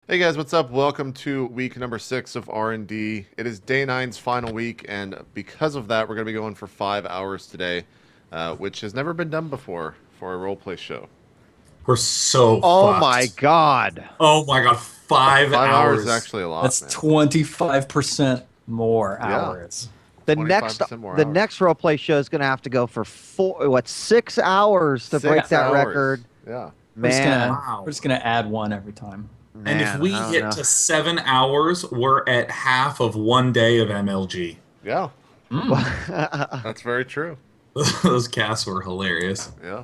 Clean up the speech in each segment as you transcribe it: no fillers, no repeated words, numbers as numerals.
Hey guys, what's up? Welcome to week number 6 of R&D. It is day 9's final week, and because of that, we're going to be going for 5 hours today, which has never been done before for a roleplay show. We're so Oh fucked. my god. Oh my god, 5 5 hours hours. is actually a lot, That's man. 25% more Yeah. hours. The 25% more the hours. next roleplay show is going to have to go for 6 hours to break 6 that hours. record. Yeah. Man, Wow. We're just gonna add one every time. And if man, we I don't get know. to 7 hours, we're at half of 1 day of MLG. Yeah, Mm. that's very true. Those casts were hilarious. Yeah.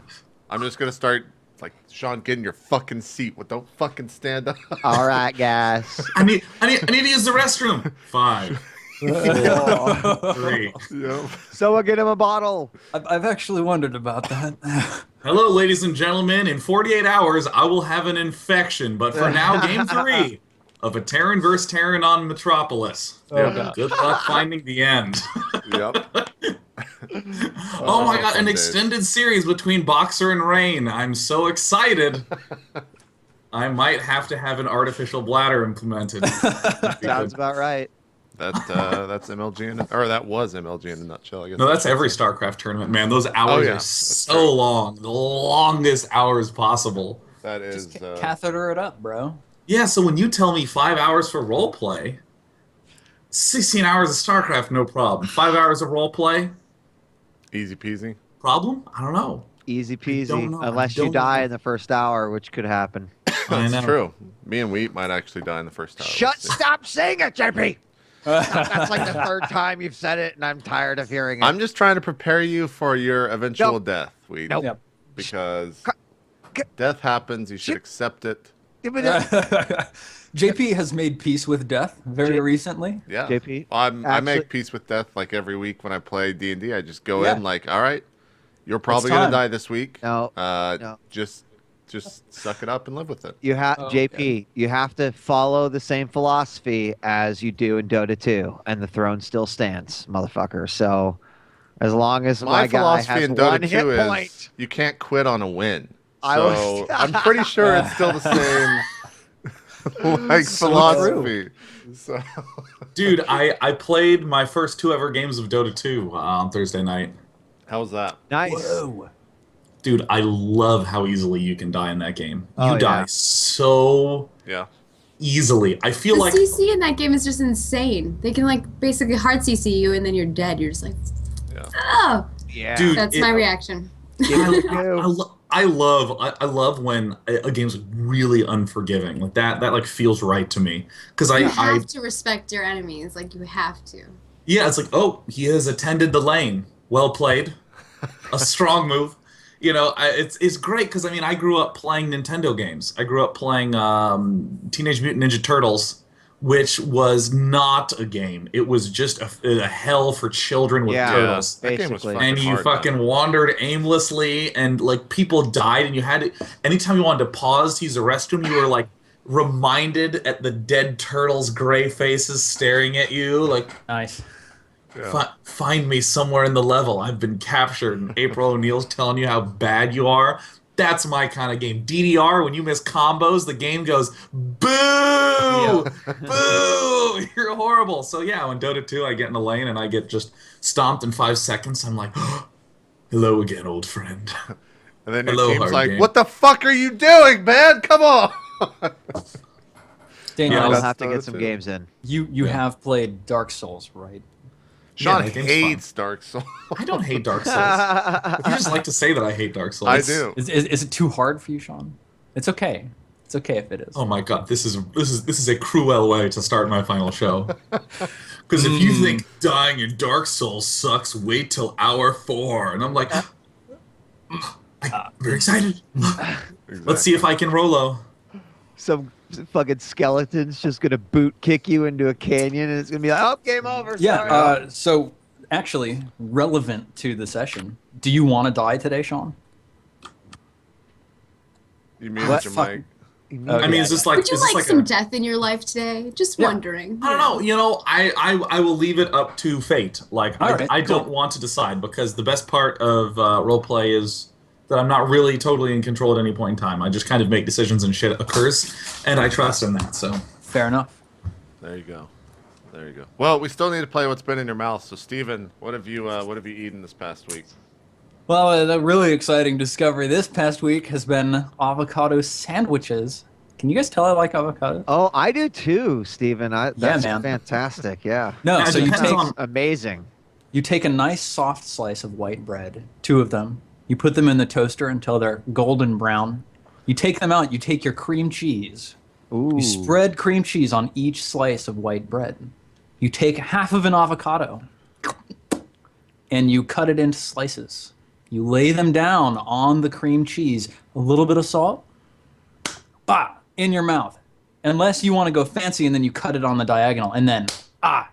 I'm just going to start, like, Sean, get in your fucking seat. What? Don't fucking stand up. All right, guys. I need to use the restroom. 5, 4, 3. Yep. Someone get him a bottle. I've actually wondered about that. Hello, ladies and gentlemen. In 48 hours, I will have an infection. But for now, game 3 of a Terran vs. Terran on Metropolis. Oh, God. Good luck finding the end. Yep. Oh my god, Fun an days. extended series between Boxer and Rain. I'm so excited. I might have to have an artificial bladder implemented. Sounds about right. That's MLG that was MLG in a nutshell, I guess. No, that's every StarCraft tournament, man. Those hours yeah, are that's so true. long. The longest hours possible. That is Just catheter it up, bro. Yeah, so when you tell me 5 hours for roleplay, 16 hours of StarCraft, no problem. 5 hours of roleplay, easy peasy. problem? I don't know. Easy peasy. don't know. I Unless you don't die know. in the first hour, which could happen. I know. That's true. Me and Wheat might actually die in the first hour. Stop saying it, JP. That's like the third time you've said it, and I'm tired of hearing it. I'm just trying to prepare you for your eventual Nope. death, Wheat. Nope. Yep. Because C- death happens, you should accept it. Give me the- JP has made peace with death very recently. Yeah. JP, I actually- make peace with death like every week when I play D&D. I just go Yeah. in like, all right, you're probably It's going to time. die this week. No, no. Just suck it up and live with it. You have Oh, JP. okay. You have to follow the same philosophy as you do in Dota 2, and the throne still stands, motherfucker. So, as long as my guy philosophy has in one Dota hit 2 is point, you can't quit on a win. I So was- I'm pretty sure it's still the same like So philosophy. So Dude, I played my first 2 ever games of Dota 2 on Thursday night. how was that? nice. Whoa. Dude, I love how easily you can die in that game. Oh, You die yeah. so Yeah. easily. I feel The like CC in that game is just insane. They can like basically hard CC you and then you're dead. You're just like, Yeah. oh, Yeah. Dude, that's my reaction. I love when a game's really unforgiving. Like that like feels right to me. Because You I have to respect your enemies. Like you have to. yeah, it's like, oh, he has attended the lane. Well played. A strong move. You know, it's great because I mean I grew up playing Nintendo games. I grew up playing Teenage Mutant Ninja Turtles, which was not a game. It was just a hell for children with Yeah. turtles. That game was Basically. fucking And you hard, fucking man. wandered aimlessly, and like people died, and you had to. Anytime you wanted to pause to use the restroom, you were like reminded at the dead turtles' gray faces staring at you, like Nice. Yeah. find me somewhere in the level. I've been captured. And April O'Neil's telling you how bad you are. That's my kind of game. DDR, when you miss combos, the game goes, boo! Boo! You're horrible. So yeah, when Dota 2, I get in the lane and I get just stomped in 5 seconds. I'm like, hello again, old friend. And then your Hello, team's hard like, game. "What the fuck are you doing, man? Come on!" Daniel, Yeah, I'll that's have to Dota get some 2. games in. you Yeah. have played Dark Souls, right? Sean that game's hates Dark Souls. I don't hate Dark Souls. You just like to say that I hate Dark Souls. I do. Is it too hard for you, Sean? It's okay. It's okay if it is. Oh my god, this is a cruel way to start my final show. Because if you think dying in Dark Souls sucks, wait till hour 4. And I'm like, I'm very excited. Let's see if I can Rolo. Some fucking skeletons just gonna boot kick you into a canyon, and it's gonna be like, oh, game over. Yeah. sorry." So actually, relevant to the session. Do you want to die today, Sean? You muted What? your Fuck. mic. I mean, is this like Would you is this like like some a, death in your life today? Just Yeah. wondering. I don't know. You know, I will leave it up to fate. Like All right, I cool. don't want to decide because the best part of roleplay is that I'm not really totally in control at any point in time. I just kind of make decisions and shit occurs, and I trust in that. So Fair enough. There you go. There you go. Well, we still need to play what's been in your mouth. So, Steven, what have you eaten this past week? Well, the really exciting discovery this past week has been avocado sandwiches. Can you guys tell I like avocado? Oh, I do too, Steven. That's man. fantastic. Yeah. No, Yeah, so it you depends take on- Amazing. you take a nice soft slice of white bread, 2 of them. You put them in the toaster until they're golden brown. You take them out. You take your cream cheese. Ooh. You spread cream cheese on each slice of white bread. You take half of an avocado and you cut it into slices. You lay them down on the cream cheese, a little bit of salt, in your mouth. Unless you want to go fancy and then you cut it on the diagonal and then,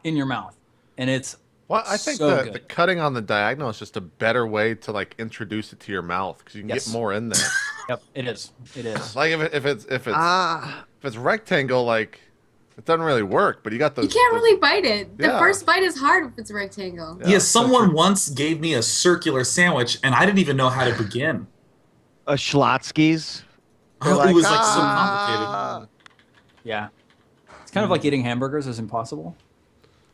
in your mouth. And it's Well, I think so the good. cutting on the diagonal is just a better way to like introduce it to your mouth because you can Yes. get more in there. Yep, it is. It is. Like if it's rectangle, like it doesn't really work. But you got those. You can't really bite it. The Yeah. first bite is hard if it's a rectangle. Yeah, yeah, so someone true. once gave me a circular sandwich, and I didn't even know how to begin. A Schlotsky's. It was like so complicated. Yeah. It's kind of like eating hamburgers is impossible.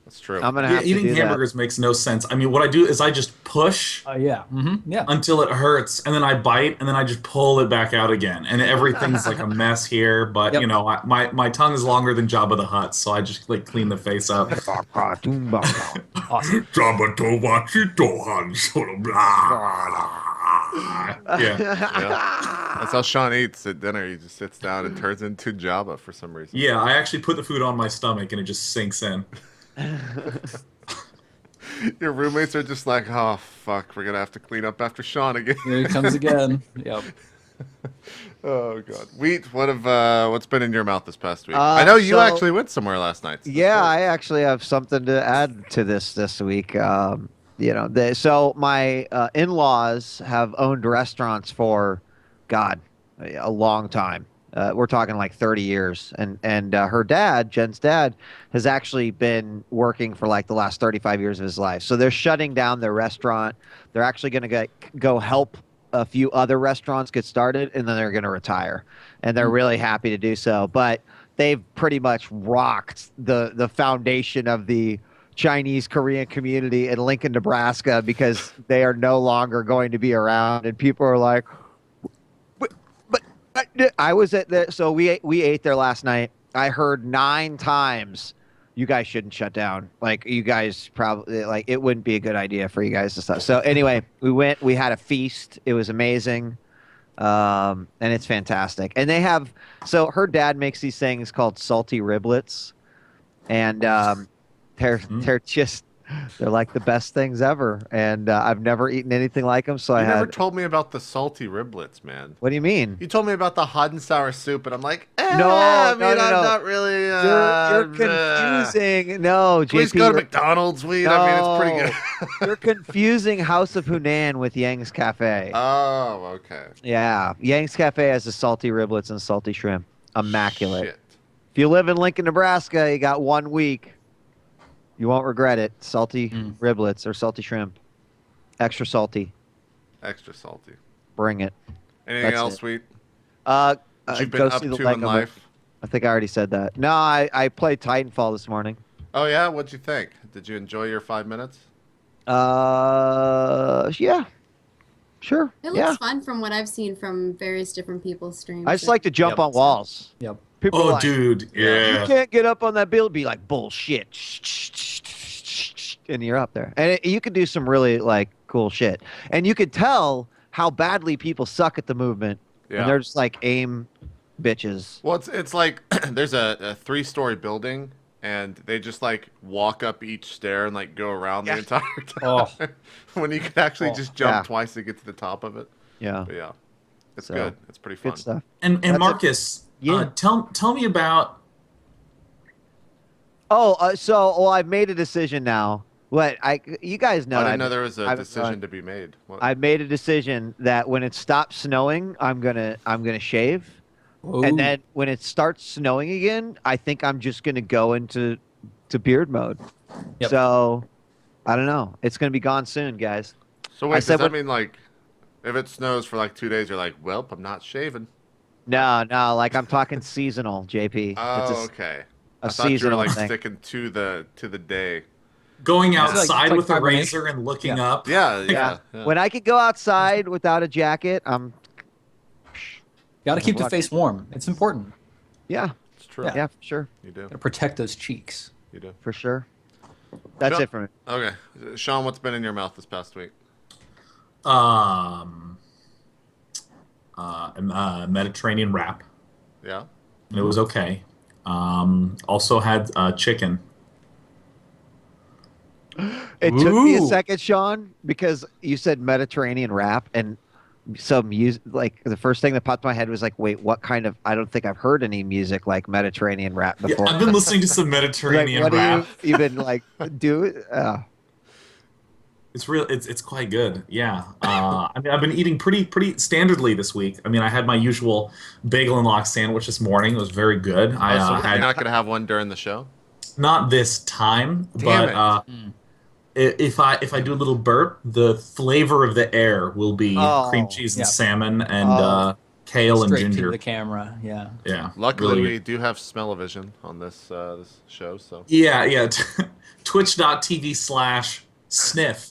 That's true. I'm gonna Yeah, have to eating do hamburgers makes no sense. I mean, what I do is I just push Yeah. Mm-hmm. Yeah. until it hurts, and then I bite, and then I just pull it back out again, and everything's like a mess here. But Yep. you know, my tongue is longer than Jabba the Hutt, so I just like clean the face up. that. Awesome. Jabba Towachi Han Solo Yeah. Yeah. That's how Sean eats at dinner. He just sits down and turns into Jabba for some reason. Yeah, I actually put the food on my stomach, and it just sinks in. Your roommates are just like, oh fuck, we're gonna have to clean up after Sean again. Here he comes again. Yep. Oh god, Wheat, what's been in your mouth this past week? Uh, I know you so- actually went somewhere last night. so Yeah, that's I actually have something to add to this week. So my in-laws have owned restaurants for, God, a long time. We're talking like 30 years, and her dad, Jen's dad, has actually been working for like the last 35 years of his life. So they're shutting down their restaurant. They're actually going to go help a few other restaurants get started, and then they're going to retire. And they're really happy to do so. But they've pretty much rocked the foundation of the Chinese Korean community in Lincoln, Nebraska, because they are no longer going to be around, and people are like, I was at the so we ate there last night. I heard 9 times, you guys shouldn't shut down. Like, you guys probably, like, it wouldn't be a good idea for you guys to stop. So anyway, we had a feast. It was amazing. And it's fantastic. And they have, so her dad makes these things called salty riblets, and they're just, they're like the best things ever. And I've never eaten anything like them. So You I never had. told me about the salty riblets, man. What do you mean? You told me about the hot and sour soup, and I'm like, No, I mean, no, I'm no. not really. You're confusing. No, Please JP, go to you're- McDonald's, Wheat. I mean, it's pretty good. You're confusing House of Hunan with Yang's Cafe. Oh, okay. Yeah, Yang's Cafe has the salty riblets and salty shrimp. Immaculate. Shit. If you live in Lincoln, Nebraska, you got 1 week. You won't regret it. Salty riblets or salty shrimp. Extra salty. Extra salty. Bring it. Anything That's else, it. Wheat? That You've been up to in life? I think I already said that. No, I played Titanfall this morning. Oh yeah, what'd you think? Did you enjoy your 5 minutes? Yeah. Sure. It looks Yeah. fun from what I've seen from various different people's streams. I just like to jump Yep. on walls. Yep. People are Oh, like, dude, you yeah. can't get up on that build. Be like, bullshit. And you're up there. And you could do some really like cool shit. And you could tell how badly people suck at the movement. Yeah. And they're just like aim bitches. Well, it's like there's a 3-story building, and they just like walk up each stair and like go around the Yeah. entire time. When you could actually just jump Yeah. twice to get to the top of it. Yeah. But yeah, it's So, good. It's pretty fun. Good stuff. And That's Marcus, Yeah. tell me about. So I've made a decision now. You guys know. I didn't know there was a I've- decision to be made. What? I made a decision that when it stops snowing, I'm gonna shave. Ooh. And then when it starts snowing again, I think I'm just gonna go into beard mode. Yep. So I don't know. It's gonna be gone soon, guys. So I wait, does said that what- mean like If it snows for like 2 days, you're like, well, I'm not shaving. No, like I'm talking seasonal, JP. Oh, It's okay. a I thought you were seasonal like thing. sticking to the day. Going No. outside It's like with a hibernation. razor and looking Yeah. up. Yeah, Yeah. yeah. When I could go outside without a jacket, Got to keep the What? face warm. It's important. yeah, It's true. Yeah. yeah, for sure, You do. Got to protect those cheeks. You do. for sure. That's Sean- it for me. Okay. Sean, what's been in your mouth this past week? Mediterranean wrap. Yeah. It was okay. Also had chicken. It took me a Ooh. second, Sean, because you said Mediterranean rap, and some music. Like the first thing that popped in my head was like, wait, what kind of? I don't think I've heard any music like Mediterranean rap Yeah, before. I've been listening to some Like, Mediterranean what do rap. you even like do? It's real. It's quite good. Yeah. I mean, I've been eating pretty standardly this week. I mean, I had my usual bagel and lox sandwich this morning. It was very good. So I you're had not gonna have one during the show? not this time, Damn but if I do a little burp, the flavor of the air will be Oh, cream cheese and yeah. salmon and Oh. kale and Straight ginger. to the camera. Yeah. Yeah. Luckily, really we good. do have smell-o-vision on this show, so Yeah. Twitch.tv/sniff,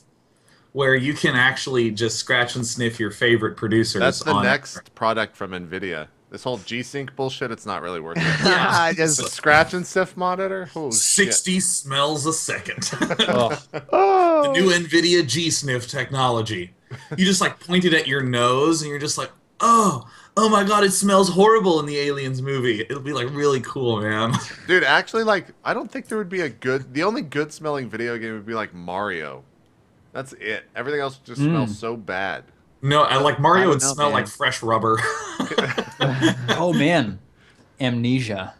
where you can actually just scratch and sniff your favorite producers. that's the on next product from NVIDIA. This whole G-Sync bullshit, it's not really worth it. Yeah. I The just scratch and sniff monitor? Oh, 60 smells a second. Oh, oh, The new NVIDIA G-Sniff technology. You just like point it at your nose and you're just like, oh my god, it smells horrible in the Aliens movie. It'll be like really cool, man. Dude, actually, like, I don't think there would be the only good smelling video game would be like Mario. That's it. Everything else just smells so bad. No, I like Mario I would don't know, smell man. like fresh rubber. oh man, Amnesia.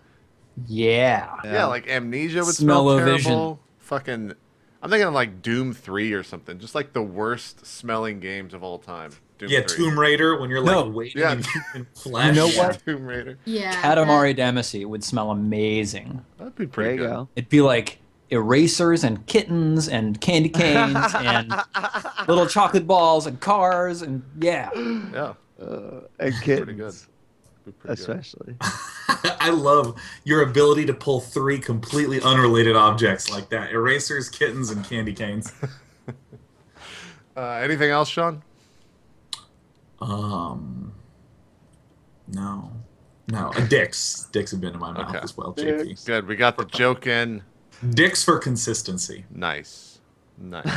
Yeah. Yeah, like Amnesia would Smell-o-vision. smell terrible. Fucking, I'm thinking of like Doom 3 or something. Just like the worst smelling games of all time. Doom Yeah, 3. Tomb Raider when you're like No. waiting Yeah. in human flesh. You know what? Tomb Raider. Yeah. Katamari Damacy would smell amazing. That'd be there pretty you good. go. It'd be like erasers and kittens and candy canes and little chocolate balls and cars and yeah. Yeah, And pretty good. kittens, Be pretty good. especially. I love your ability to pull three completely unrelated objects like that. Erasers, kittens, and candy canes. Anything else, Sean? No. Dicks. Dicks have been in my mouth Okay. as well, JP. Dicks. Good. We got the joke in. Dicks for consistency. Nice. Maggie,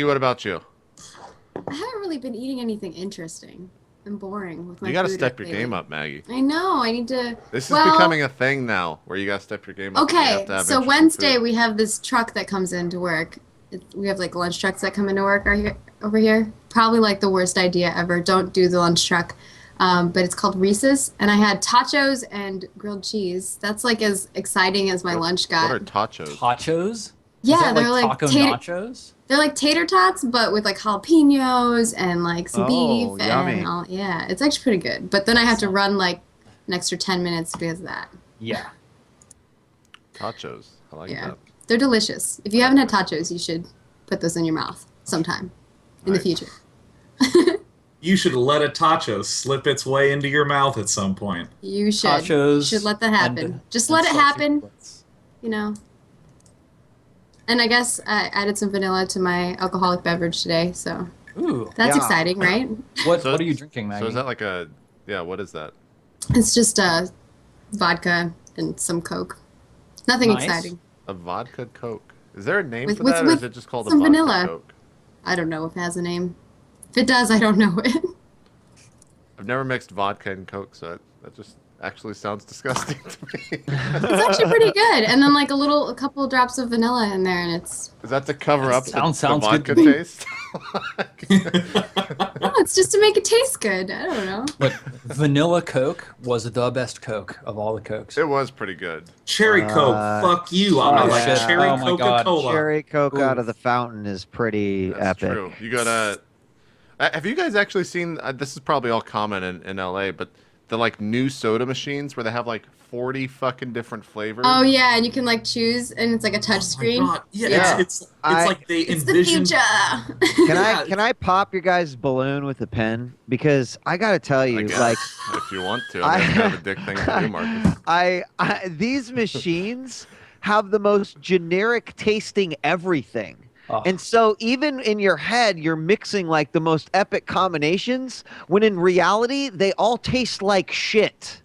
what about you? I haven't really been eating anything interesting. I'm boring with my You got to food step your lately. game up, Maggie. I know. I need to. This is well, becoming a thing now, where you got to step your game up. and you Okay, have to have so interesting Wednesday food. we have this truck that comes into work. We have like lunch trucks that come into work over here. Probably like the worst idea ever. Don't do the lunch truck. But it's called Reese's, and I had tachos and grilled cheese. That's like as exciting as my lunch got. What are tachos? Tachos? Is Yeah, that they're like like taco tater- nachos? They're like tater tots, but with like jalapenos and like some Oh, beef yummy. and all. Yeah, it's actually pretty good. But then I have to run like an extra 10 minutes because of that. Yeah. Tachos. I like Yeah, that. they're delicious. If you haven't had tachos, you should put those in your mouth sometime in the Nice. future. You should let a tacho slip its way into your mouth at some point. You should. Tachos. You should let that happen. and- Just and let it salty happen. splits. You know. And I guess I added some vanilla to my alcoholic beverage today, so Ooh. that's Yeah. exciting, right? What So what are you it's- drinking, Maggie? So is that like a... Yeah, what is that? It's just vodka and some Coke. Nothing Nice. exciting. A vodka Coke. Is there a name With- for with- that, or is with it just called a some vodka vanilla. Coke? I don't know if it has a name. If it does, I don't know it. I've never mixed vodka and Coke, so that just actually sounds disgusting to me. It's actually pretty good. And then like a couple drops of vanilla in there, and it's Is that to cover up Sounds the good vodka to me. taste? no, it's just to make it taste good. I don't know. But vanilla Coke was the best Coke of all the Cokes. It was pretty good. Cherry Coke, fuck you. I oh, like shit. cherry Oh my God. Coca-Cola. Cherry Coke out Ooh. of the fountain is pretty That's epic. true. You gotta... Have you guys actually seen... this is probably all common in LA, but the like new soda machines where they have like 40 fucking different flavors. Oh yeah, and you can like choose, and it's like a touch Oh screen. my god! Yeah, Yeah. it's I- like they It's the envisioned. future. Can I pop your guys' balloon with a pen? Because I gotta tell I you, guess, like if you want to. I mean, it's kind of a dick thing to do, Marcus. these machines have the most generic tasting everything. Oh. And so even in your head, you're mixing like the most epic combinations when in reality, they all taste like shit.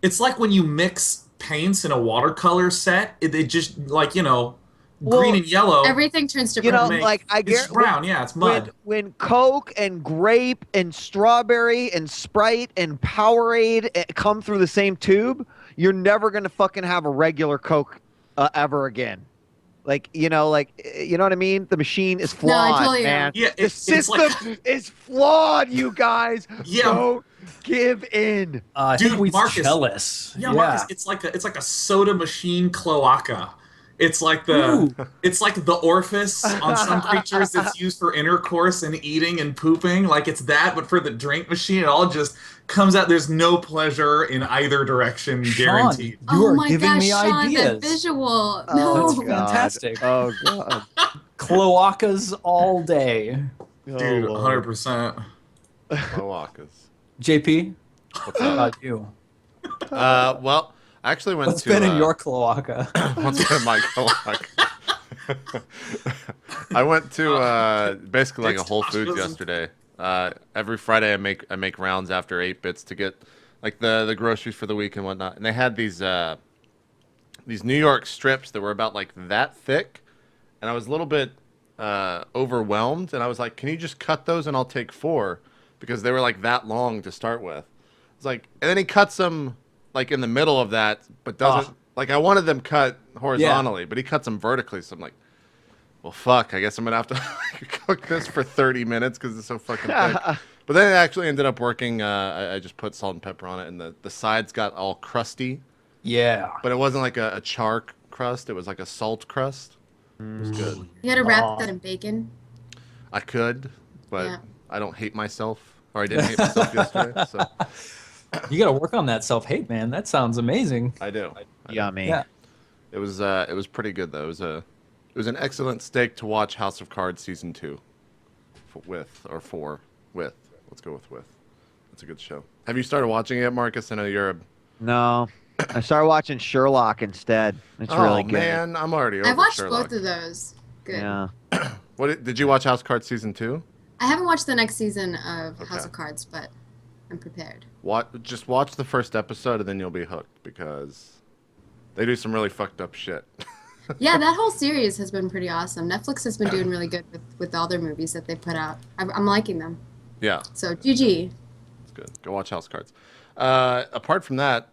It's like when you mix paints in a watercolor set. It just like Well, green and yellow. Everything turns to You know, brown. like I It's get brown. Yeah, it's mud. when Coke and grape and strawberry and Sprite and Powerade come through the same tube, you're never gonna fucking have a regular Coke ever again. Like you know what I mean? The machine is No, I flawed, totally man. am. Yeah, The it's system like is flawed, you guys. Yeah. Don't give in. I Dude, think we Marcus. jealous. yeah, Marcus. It's like a soda machine cloaca. It's like Ooh. the orifice on some creatures that's used for intercourse and eating and pooping. Like it's that, but for the drink machine, it all just comes out. There's no pleasure in either direction, Sean, guaranteed. you Oh are my giving gosh, me Sean, ideas. that visual. Oh, No. That's God. fantastic. Oh god. Cloacas all day. Dude, Oh, Lord. 100%. Cloacas. JP, What's how up? about you? Well, I actually went What's to. been in your cloaca? What's been in my cloaca? I went to basically like a Whole Foods yesterday. Every Friday I make rounds after 8-bits to get like the groceries for the week and whatnot. And they had these New York strips that were about like that thick, and I was a little bit overwhelmed. And I was like, "Can you just cut those and I'll take 4?" Because they were like that long to start with. It's like, and then he cuts them like in the middle of that, but doesn't like I wanted them cut horizontally, but he cuts them vertically. So I'm like, well, fuck. I guess I'm gonna have to cook this for 30 minutes because it's so fucking thick. But then it actually ended up working. I just put salt and pepper on it, and the sides got all crusty. Yeah. But it wasn't like a char crust. It was like a salt crust. It was good. You had to wrap that in bacon. I could, but Yeah. I don't hate myself, or I didn't hate myself yesterday. So You got to work on that self-hate, man. That sounds amazing. I do. Yummy. Yeah. It was pretty good though. It was an excellent steak to watch House of Cards season 2 with. Let's go with. It's a good show. Have you started watching it yet, Marcus? I know you're a. No. I started watching Sherlock instead. It's really good. Man, I'm already over I watched Sherlock. both of those. Good. Yeah. What did you watch House of Cards season 2? I haven't watched the next season of House Okay. of Cards, but I'm prepared. Just watch the first episode and then you'll be hooked because they do some really fucked up shit. Yeah, that whole series has been pretty awesome. Netflix has been doing really good with all their movies that they put out. I'm liking them. Yeah, So GG. it's good. Go watch House of Cards. Apart from that,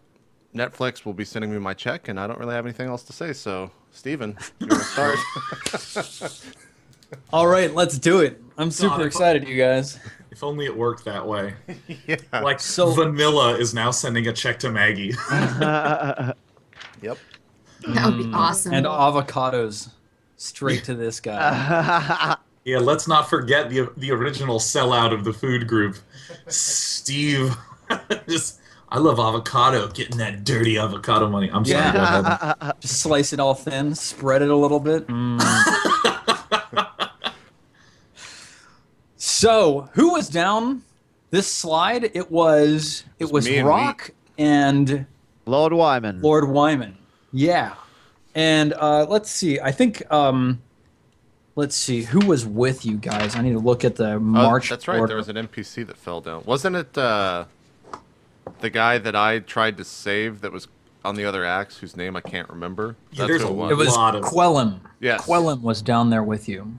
Netflix will be sending me my check, and I don't really have anything else to say. So, Steven, you want to start? All right, let's do it. I'm super God, excited, you guys. If only it worked that way. Yeah. Like So- Vanilla is now sending a check to Maggie. Yep. That would be awesome. And avocados straight to this guy. Yeah, let's not forget the original sellout of the food group, Steve. I love avocado. Getting that dirty avocado money. I'm sorry. Yeah. Go ahead. Just slice it all thin, spread it a little bit. So, who was down this slide? It was me and Rock and Lord Wyman. Lord Wyman. Yeah. And let's see. I think let's see who was with you guys. I need to look at the March That's right. order. There was an NPC that fell down. Wasn't it the guy that I tried to save that was on the other axe, whose name I can't remember? Yeah, That's there's who a it It was. was lot of- Quellem. Yes. Quellem was down there with you,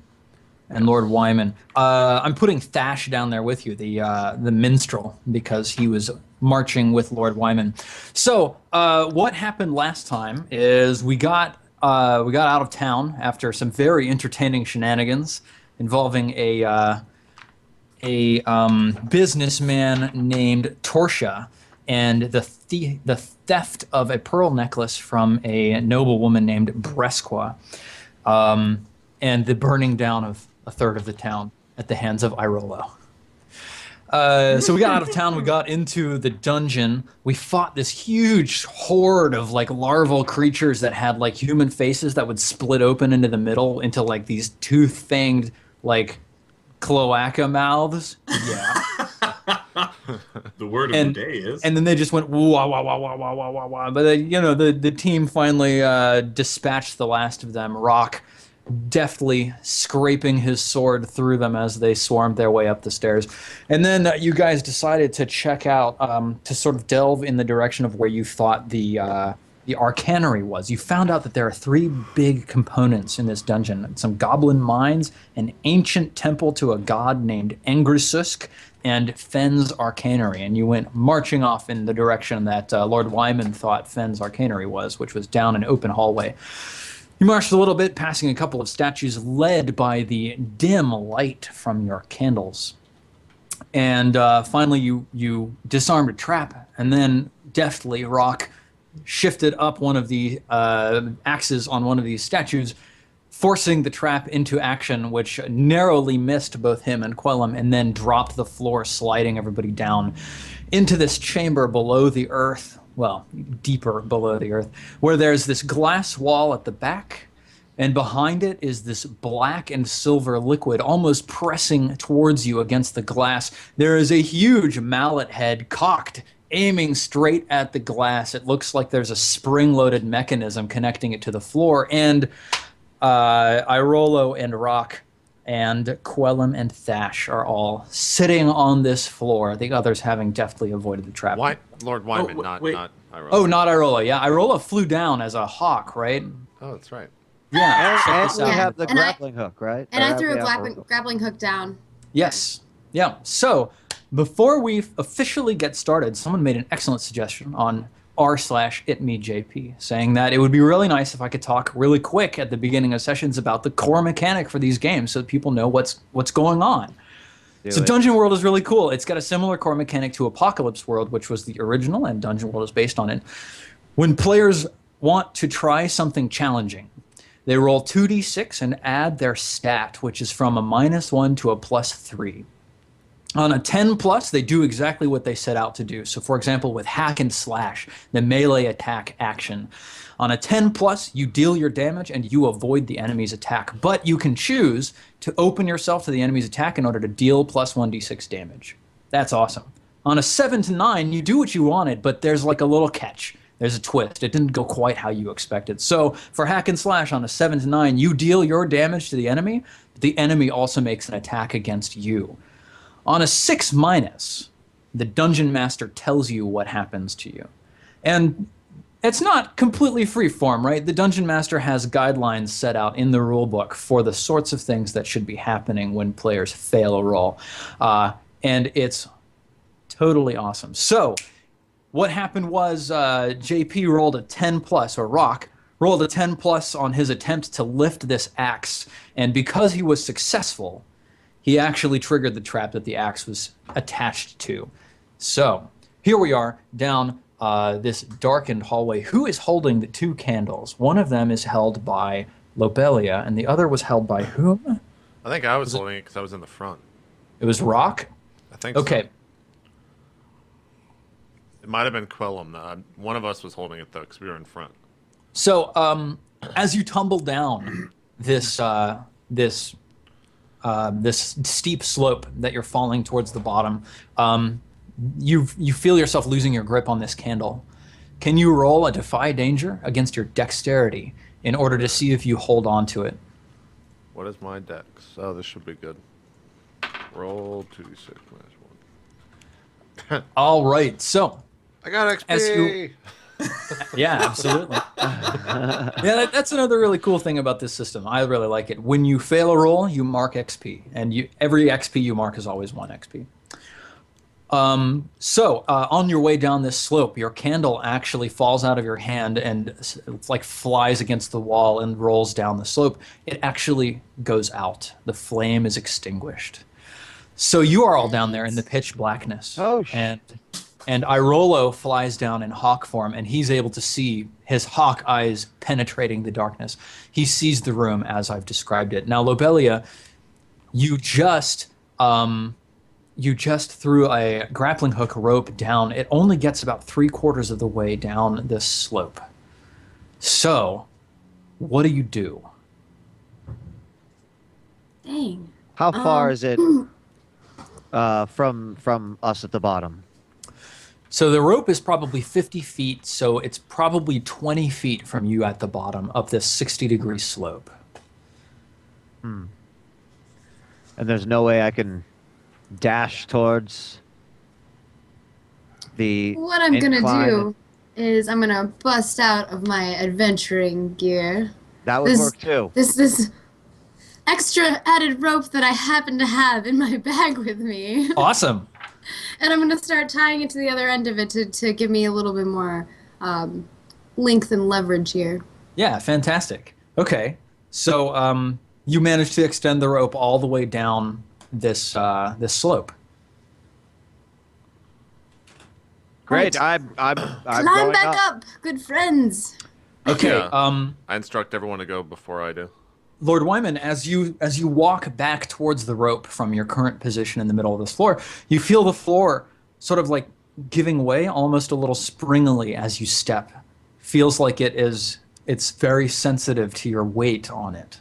and Lord Wyman. I'm putting Thash down there with you, the minstrel, because he was marching with Lord Wyman. So what happened last time is we got out of town after some very entertaining shenanigans involving a businessman named Torsia and the theft of a pearl necklace from a noblewoman named Bresqua, and the burning down of a third of the town at the hands of Iola. So we got out of town, we got into the dungeon, we fought this huge horde of like larval creatures that had like human faces that would split open into the middle into like these tooth-fanged like cloaca mouths. Yeah. The word of the day is. And then they just went wah wah wah wah wah wah wah wah. But the team finally dispatched the last of them. Rock deftly scraping his sword through them as they swarmed their way up the stairs. And then you guys decided to check out, to sort of delve in the direction of where you thought the arcanery was. You found out that there are 3 big components in this dungeon. Some goblin mines, an ancient temple to a god named Engrususk, and Fenn's arcanery. And you went marching off in the direction that Lord Wyman thought Fenn's arcanery was, which was down an open hallway. You marched a little bit, passing a couple of statues led by the dim light from your candles. And finally, you disarmed a trap, and then deftly, Rock shifted up one of the axes on one of these statues, forcing the trap into action, which narrowly missed both him and Quellum, and then dropped the floor, sliding everybody down into this chamber below the earth. Well, deeper below the earth, where there's this glass wall at the back, and behind it is this black and silver liquid almost pressing towards you against the glass. There is a huge mallet head cocked, aiming straight at the glass. It looks like there's a spring-loaded mechanism connecting it to the floor, and Irolo and Rock and Quellum and Thash are all sitting on this floor, the others having deftly avoided the trap. Lord Wyman, not Irola. Oh, not Irola. Yeah, Irola flew down as a hawk, right? Oh, that's right. Yeah. And we Yeah. have the And grappling hook, right? And I Or threw a we have grappling hook down. Yes. Yeah. So before we officially get started, someone made an excellent suggestion on r/itmeJP, saying that it would be really nice if I could talk really quick at the beginning of sessions about the core mechanic for these games so that people know what's going on. So Dungeon World is really cool. It's got a similar core mechanic to Apocalypse World, which was the original, and Dungeon World is based on it. When players want to try something challenging, they roll 2d6 and add their stat, which is from a -1 to a +3. On a 10+, they do exactly what they set out to do. So for example, with Hack and Slash, the melee attack action. On a 10+, you deal your damage and you avoid the enemy's attack. But you can choose to open yourself to the enemy's attack in order to deal +1d6 damage. That's awesome. On a 7 to 9, you do what you wanted, but there's like a little catch. There's a twist. It didn't go quite how you expected. So for Hack and Slash on a 7 to 9, you deal your damage to the enemy, but the enemy also makes an attack against you. On a 6-, the Dungeon Master tells you what happens to you. And it's not completely freeform, right? The Dungeon Master has guidelines set out in the rulebook for the sorts of things that should be happening when players fail a roll. And it's totally awesome. So what happened was JP rolled a 10+, or Rock rolled a 10+ on his attempt to lift this axe. And because he was successful, he actually triggered the trap that the axe was attached to. So here we are down this darkened hallway. Who is holding the 2 candles? One of them is held by Lobelia, and the other was held by whom? I think I was holding it because I was in the front. It was Rock? I think Okay. so. It might have been Quellum. One of us was holding it, though, because we were in front. So as you tumble down this steep slope that you're falling towards the bottom, you feel yourself losing your grip on this candle. Can you roll a Defy Danger against your dexterity in order to see if you hold on to it? What is my dex? Oh, this should be good. Roll 2d6 -1. All right, so I got XP! as you, yeah, absolutely. Yeah, that's another really cool thing about this system. I really like it. When you fail a roll, you mark XP, and every XP you mark is always 1 XP. On your way down this slope, your candle actually falls out of your hand and it's like flies against the wall and rolls down the slope. It actually goes out. The flame is extinguished. So you are all down there in the pitch blackness. Oh, and Irolo flies down in hawk form, and he's able to see his hawk eyes penetrating the darkness. He sees the room as I've described it. Now, Lobelia, you just you just threw a grappling hook rope down. It only gets about 3/4 of the way down this slope. So, what do you do? Dang. How far is it from us at the bottom? So the rope is probably 50 feet, so it's probably 20 feet from you at the bottom up this 60-degree slope. And there's no way I can dash towards the What I'm gonna incline? do is I'm gonna bust out of my adventuring gear. That would work too. This extra added rope that I happen to have in my bag with me. Awesome. And I'm gonna start tying it to the other end of it to give me a little bit more length and leverage here. Yeah, fantastic. Okay, so you managed to extend the rope all the way down this this slope. Great. Right. I'm Climb going back up, good friends. Okay, Yeah. I instruct everyone to go before I do. Lord Wyman, as you walk back towards the rope from your current position in the middle of this floor, you feel the floor sort of like giving way almost a little springily as you step. Feels like it's very sensitive to your weight on it.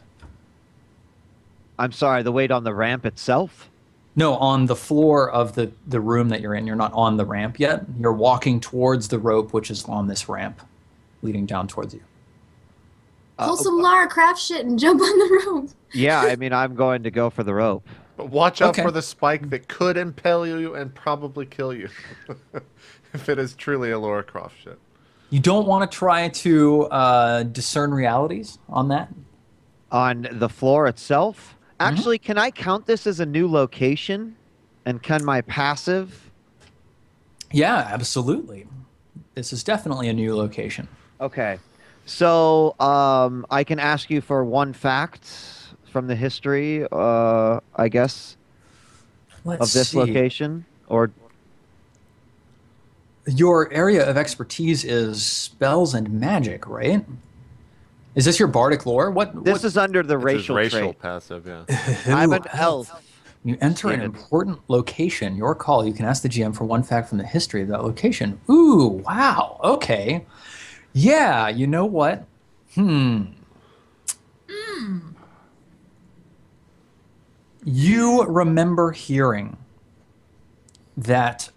I'm sorry, the weight on the ramp itself? No, on the floor of the room that you're in. You're not on the ramp yet. You're walking towards the rope, which is on this ramp leading down towards you. Pull some Lara Croft shit and jump on the rope. Yeah, I mean, I'm going to go for the rope. But watch out Okay. for the spike that could impale you and probably kill you. If it is truly a Lara Croft shit. You don't want to try to discern realities on that? On the floor itself? Actually, can I count this as a new location? And can my passive? Yeah, absolutely. This is definitely a new location. Okay. So, I can ask you for one fact from the history, I guess, Let's of this see. location? Or Your area of expertise is spells and magic, right? Is this your bardic lore? this is under the It's his racial racial trait. passive, yeah. I'm Ooh, an elf. You enter an David. important location. Your call. You can ask the GM for one fact from the history of that location. Ooh, wow. Okay. Yeah, you know what? You remember hearing that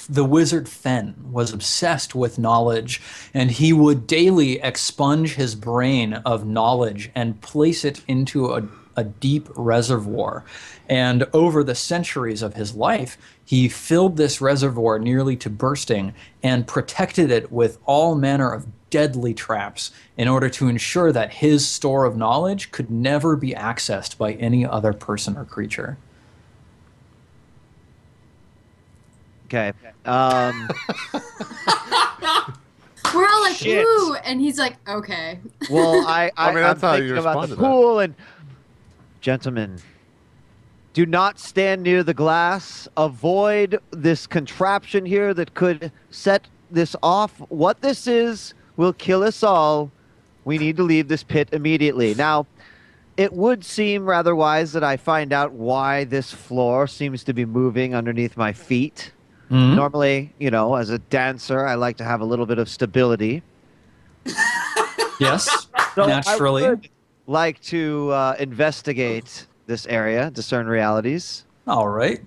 the wizard Fen was obsessed with knowledge, and he would daily expunge his brain of knowledge and place it into a deep reservoir. And over the centuries of his life, he filled this reservoir nearly to bursting and protected it with all manner of deadly traps in order to ensure that his store of knowledge could never be accessed by any other person or creature. Okay. We're all like, Shit. ooh, and he's like, okay. Well, I I'm mean, that's how you thinking about respond the to that. pool and gentlemen, do not stand near the glass. Avoid this contraption here that could set this off. What this is will kill us all. We need to leave this pit immediately. Now, it would seem rather wise that I find out why this floor seems to be moving underneath my feet. Mhm. Normally, you know, as a dancer, I like to have a little bit of stability. Yes, So naturally. I would like to investigate this area, discern realities, All right.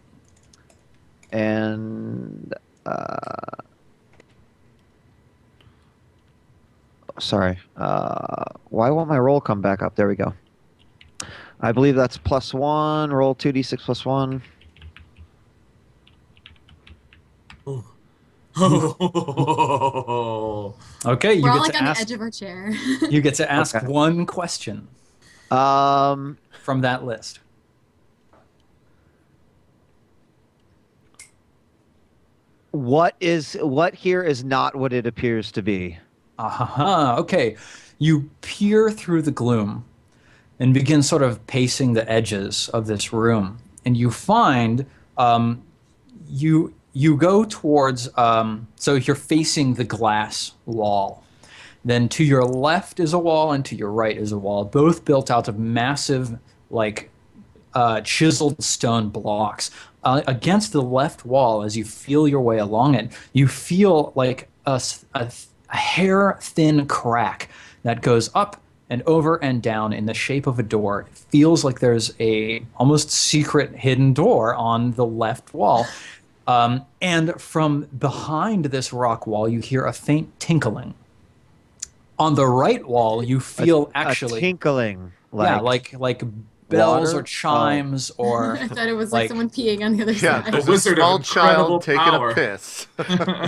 and sorry. Why won't my roll come back up? There we go. I believe that's +1. Roll 2d6 +1. Okay, you We're all get like to on the ask. edge of our chair. You get to ask Okay. one question Um, from that list. what here is not what it appears to be? Aha. Okay. You peer through the gloom and begin sort of pacing the edges of this room, and you find you go towards so you're facing the glass wall. Then to your left is a wall, and to your right is a wall, both built out of massive, like chiseled stone blocks. against the left wall, as you feel your way along it, you feel like a hair-thin crack that goes up and over and down in the shape of a door. It feels like there's a almost secret hidden door on the left wall. And from behind this rock wall, you hear a faint tinkling. On the right wall, you feel a tinkling. like bells water? or chimes or I thought it was like someone peeing on the other Yeah, side. there's wizard a of small incredible child taking power. a piss.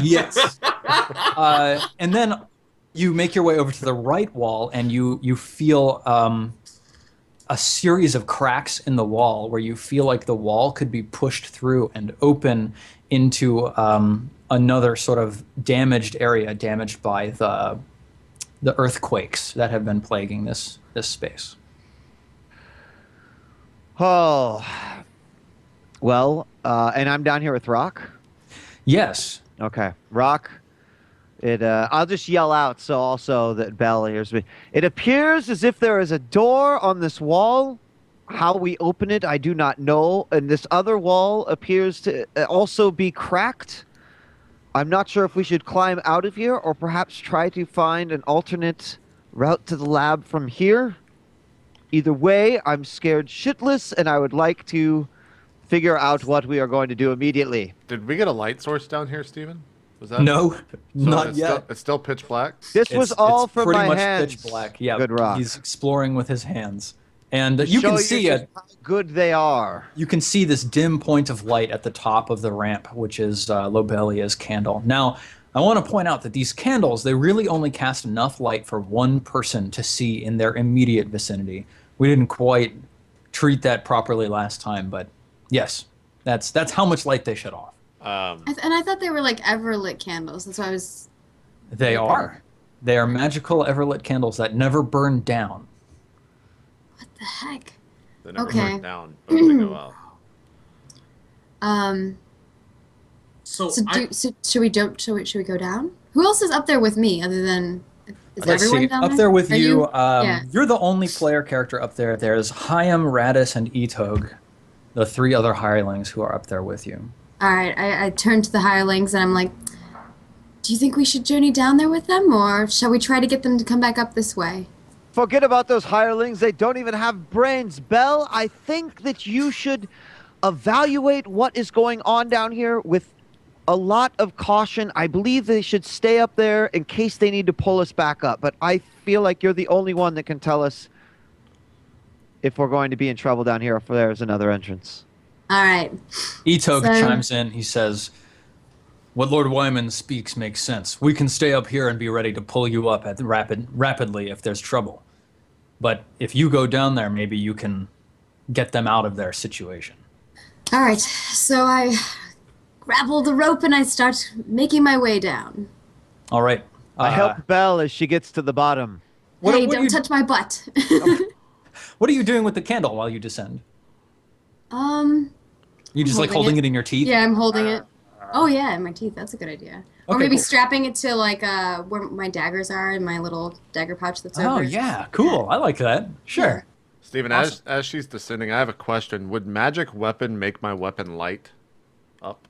yes. And then you make your way over to the right wall, and you feel a series of cracks in the wall where you feel like the wall could be pushed through and open into another sort of damaged area, damaged by the earthquakes that have been plaguing this space. Oh, well, and I'm down here with Rock. Yes. Okay, Rock. I'll just yell out so also that Belle hears me. It appears as if there is a door on this wall. How we open it, I do not know. And this other wall appears to also be cracked. I'm not sure if we should climb out of here or perhaps try to find an alternate route to the lab from here. Either way, I'm scared shitless, and I would like to figure out what we are going to do immediately. Did we get a light source down here, Steven? Was that No, So not it's yet. It's still pitch black. This was all it's from pretty my much hands. pitch black. Yeah, Good Rock. he's exploring with his hands, and To you show can see just it. how good they are. You can see this dim point of light at the top of the ramp, which is Lobelia's candle. Now, I want to point out that these candles, they really only cast enough light for one person to see in their immediate vicinity. We didn't quite treat that properly last time, but yes, that's how much light they shut off. And I thought they were like Everlit candles. That's why I was. They are. They are magical everlit candles that never burn down. What the heck? They never Okay. burn down, but they go out. So, Should we go down? Who else is up there with me other than? Is Let's everyone see. down Up there with Are you, Yeah. you're the only player character up there. There's Hyam, Radis, and Etog, the three other hirelings who are up there with you. All right. I turn to the hirelings and I'm like, do you think we should journey down there with them, or shall we try to get them to come back up this way? Forget about those hirelings. They don't even have brains. Belle, I think that you should evaluate what is going on down here with a lot of caution. I believe they should stay up there in case they need to pull us back up. But I feel like you're the only one that can tell us if we're going to be in trouble down here or if there's another entrance. All right. Etog So- chimes in. He says, "What Lord Wyman speaks makes sense. We can stay up here and be ready to pull you up at rapidly if there's trouble. But if you go down there, maybe you can get them out of their situation." All right. So I grapple the rope and I start making my way down. All right. I help Belle as she gets to the bottom. What- Hey, what do don't you- touch my butt. What are you doing with the candle while you descend? You just like holding holding it. it in your teeth? Yeah, I'm holding it. Oh yeah, in my teeth. That's a good idea. Or Okay, maybe cool. strapping it to like where my daggers are in my little dagger pouch that's Oh, over. yeah. Cool. I like that. Sure. Steven, Awesome. as she's descending, I have a question. Would magic weapon make my weapon light up?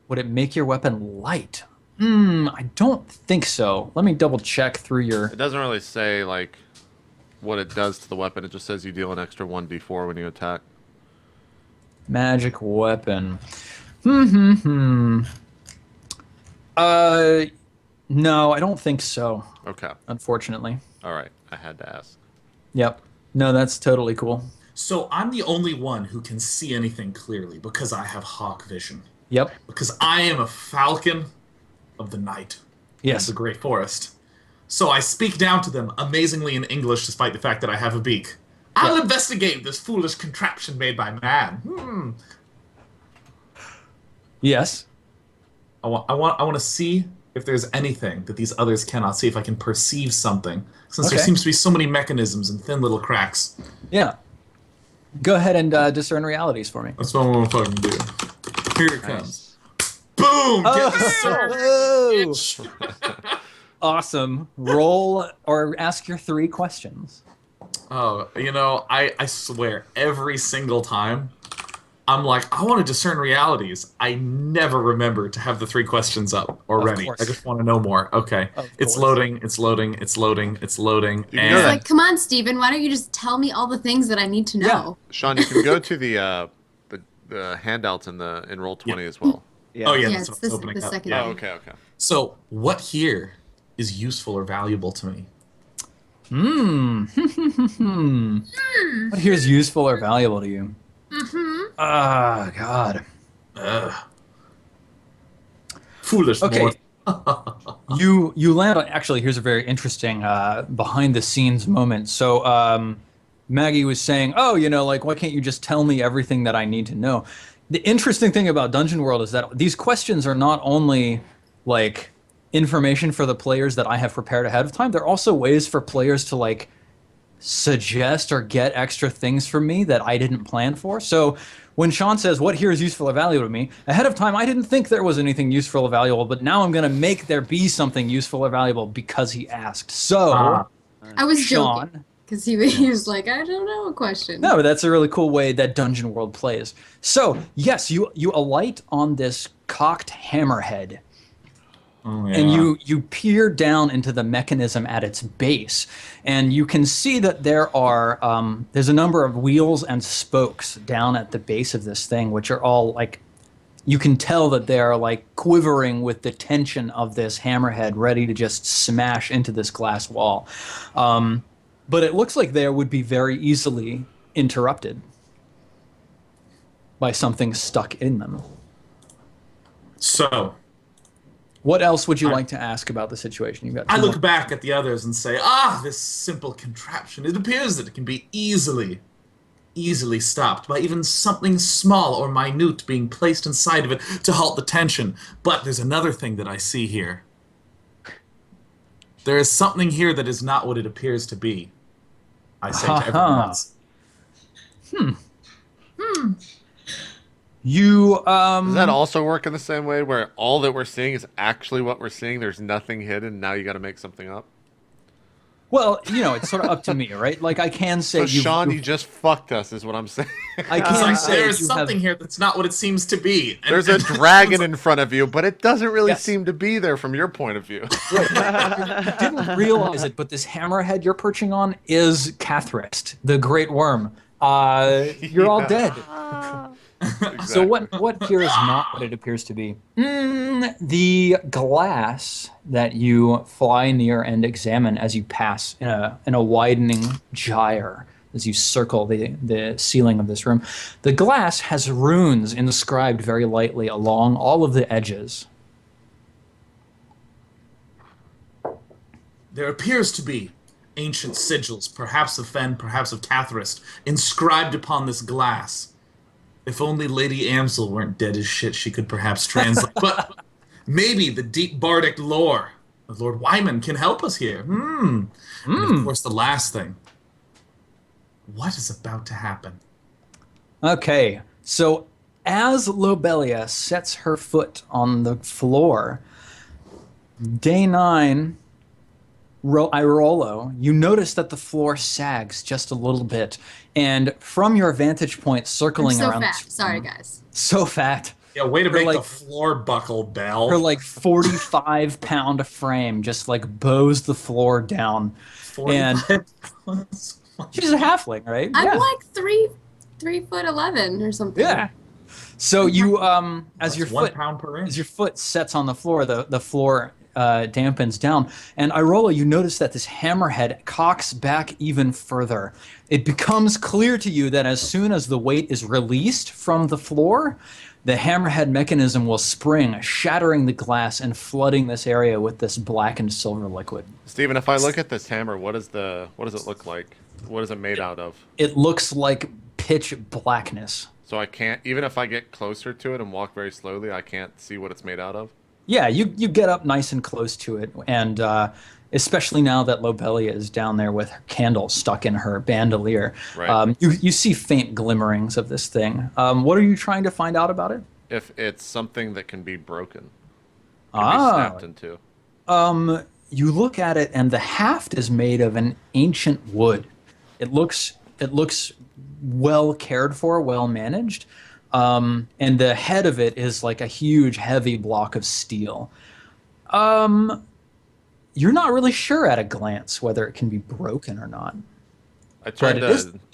Would it make your weapon light? I don't think so. Let me double check through your... It doesn't really say, like, what it does to the weapon. It just says you deal an extra 1d4 when you attack. Magic weapon. No, I don't think so, Okay. unfortunately. All right. I had to ask. Yep. No, that's totally cool. so I'm the only one who can see anything clearly because I have hawk vision. Yep. Because I am a falcon of the night. Yes. Of the great forest. So I speak down to them amazingly in English, despite the fact that I have a beak. I'll investigate this foolish contraption made by man. Yes. I want to see if there's anything that these others cannot see. If I can perceive something, since there Okay. seems to be so many mechanisms and thin little cracks. Yeah. Go ahead and discern realities for me. That's what I'm gonna fucking do. Here it comes. Boom! Get discerned, bitch. Awesome. Roll or ask your 3 questions. Oh, I swear, every single time, I'm like, I want to discern realities. I never remember to have the 3 questions up or Of ready. course. I just want to know more. Okay. Of It's course. loading, it's loading, it's loading, it's loading. You can go And It's to like, come on, Steven, why don't you just tell me all the things that I need to know? Sean, you can go to the handouts in Roll20 as well. oh yeah, Yeah, that's it's what I the, was opening the up. second Yeah. Oh, thing. okay. So what here is useful or valuable to me? What here's useful or valuable to you? Ah, God. Ugh. Foolish Okay. mortal. You land on, actually, here's a very interesting behind the scenes moment. So Maggie was saying, oh, like, why can't you just tell me everything that I need to know? The interesting thing about Dungeon World is that these questions are not only like information for the players that I have prepared ahead of time, they're also ways for players to like suggest or get extra things from me that I didn't plan for. So when Sean says, what here is useful or valuable to me, ahead of time, I didn't think there was anything useful or valuable, but now I'm going to make there be something useful or valuable because he asked. So, I was Sean. joking. Because he was like, I don't know a question. No, but that's a really cool way that Dungeon World plays. So, yes, you alight on this cocked hammerhead. Oh, yeah. And you peer down into the mechanism at its base, and you can see that there's a number of wheels and spokes down at the base of this thing, which are all like, you can tell that they are like quivering with the tension of this hammerhead, ready to just smash into this glass wall. But it looks like they would be very easily interrupted by something stuck in them. So What else would you like to ask about the situation? You've got I two look more. back at the others and say, this simple contraption. It appears that it can be easily stopped by even something small or minute being placed inside of it to halt the tension. But there's another thing that I see here. There is something here that is not what it appears to be. I say to everyone else. You Does that also work in the same way where all that we're seeing is actually what we're seeing? There's nothing hidden. Now you got to make something up. Well, it's sort of up to me, right? Like I can say, So Sean, you just fucked us, is what I'm saying. I It's can like, say there's you something have, here that's not what it seems to be. And- There's a and- dragon in front of you, but it doesn't really Yes. seem to be there from your point of view. you didn't realize it, but this hammerhead you're perching on is Cathrist, the great worm. You're all dead. So what here is not what it appears to be? The glass that you fly near and examine as you pass in a widening gyre as you circle the ceiling of this room. The glass has runes inscribed very lightly along all of the edges. There appears to be ancient sigils, perhaps of Fen, perhaps of Cathrist, inscribed upon this glass. If only Lady Amsel weren't dead as shit, she could perhaps translate. But maybe the deep bardic lore of Lord Wyman can help us here. And of course, the last thing. What is about to happen? Okay, so as Lobelia sets her foot on the floor, day 9, Rolo, you notice that the floor sags just a little bit, and from your vantage point, I'm circling so around, fat. this Sorry, room- guys. so fat. Yeah, way to make like- the floor buckle, Belle. Her like 45-pound frame just like bows the floor down. 45. She's a halfling, right? I'm yeah. like 3'11" or something. Yeah. So you as That's your 1 foot pound per inch. as your foot sets on the floor, the floor dampens down. And Iola, you notice that this hammerhead cocks back even further. It becomes clear to you that as soon as the weight is released from the floor, the hammerhead mechanism will spring, shattering the glass and flooding this area with this blackened silver liquid. Steven, if I look at this hammer, what does it look like? What is it made out of? It looks like pitch blackness. So I can't, even if I get closer to it and walk very slowly, I can't see what it's made out of? Yeah, you get up nice and close to it, and especially now that Lobelia is down there with her candle stuck in her bandolier, Right. you see faint glimmerings of this thing. What are you trying to find out about it? If it's something that can be broken. Can be snapped into. You look at it, and the haft is made of an ancient wood. It looks well cared for, well managed, And the head of it is like a huge, heavy block of steel. You're not really sure at a glance whether it can be broken or not. I But turned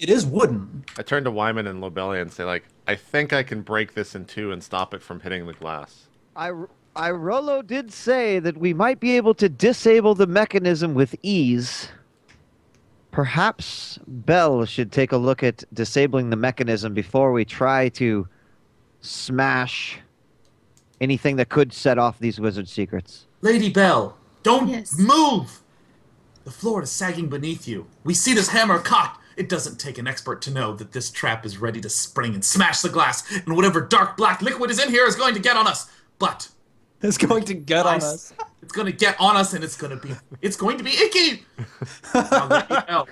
it is wooden. I turned to Wyman and Lobelia and say, like, I think I can break this in two and stop it from hitting the glass. Rolo did say that we might be able to disable the mechanism with ease. Perhaps Bell should take a look at disabling the mechanism before we try to smash anything that could set off these wizard secrets. Lady Bell, don't Yes. move! The floor is sagging beneath you. We see this hammer caught. It doesn't take an expert to know that this trap is ready to spring and smash the glass, and whatever dark black liquid is in here is going to get on us. But It's going to get on us. it's going to get on us, and it's going to be icky. Now, Lady Bell,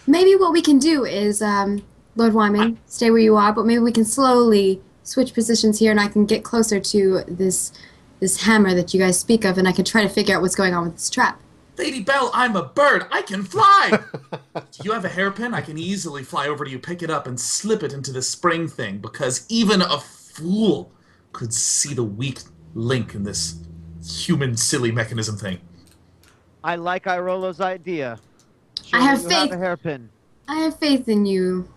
Maybe what we can do is, Lord Wyman, stay where you are, but maybe we can slowly switch positions here, and I can get closer to this hammer that you guys speak of, and I can try to figure out what's going on with this trap. Lady Bell, I'm a bird. I can fly. Do you have a hairpin? I can easily fly over to you, pick it up, and slip it into this spring thing, because even a fool could see the weak link in this human silly mechanism thing. I like Irolo's idea. I have you faith. Have a hairpin. I have faith in you,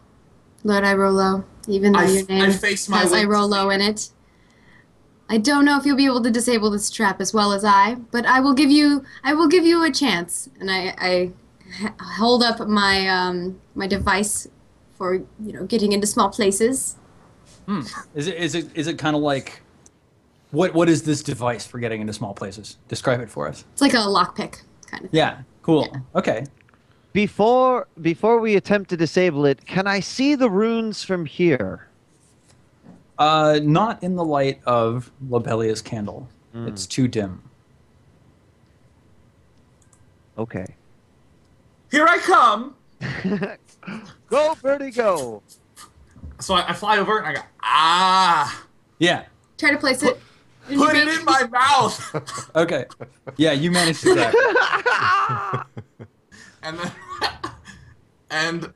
Lord Irolo, even though your name face my has way to Irolo in it. I don't know if you'll be able to disable this trap as well as I, but I will give you a chance. And I hold up my my device for getting into small places. Is it kind of like what is this device for getting into small places? Describe it for us. It's like a lockpick kind of thing. Yeah, cool. Yeah. Okay. Before we attempt to disable it, can I see the runes from here? Not in the light of Lobelia's candle. It's too dim. Okay. Here I come. Go, birdie, go. So I fly over and I go, Yeah. Try to place it. in your put it beak. in my mouth. Okay. Yeah, you managed to get it. And then, and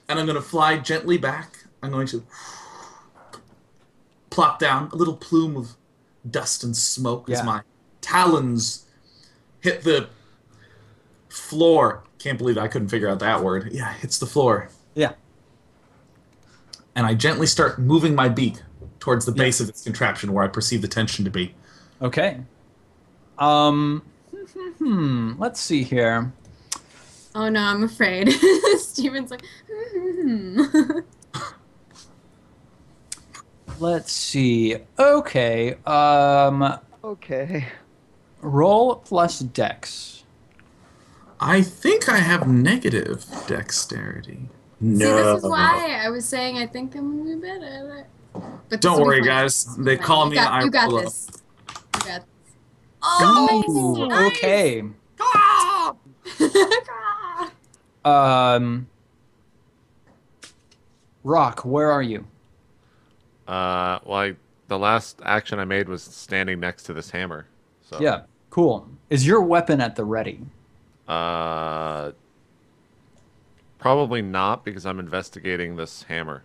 I'm going to fly gently back. I'm going to plop down a little plume of dust and smoke as Yeah. my talons hit the floor. Can't believe I couldn't figure out that word. Yeah, hits the floor. Yeah. And I gently start moving my beak towards the base of its contraption where I perceive the tension to be. Okay. Let's see here. Oh no, I'm afraid. Steven's like, Let's see. Okay. Okay. Roll plus dex. I think I have negative dexterity. See, this is why I was saying I think I'm gonna be better at it. But Don't this will be worry, fun. guys. They Fine. call me You got Iola. this. You got this. Oh, Ooh, nice. okay. Ah! Rock, where are you? Well, the last action I made was standing next to this hammer. So. Yeah, cool. Is your weapon at the ready? Probably not because I'm investigating this hammer.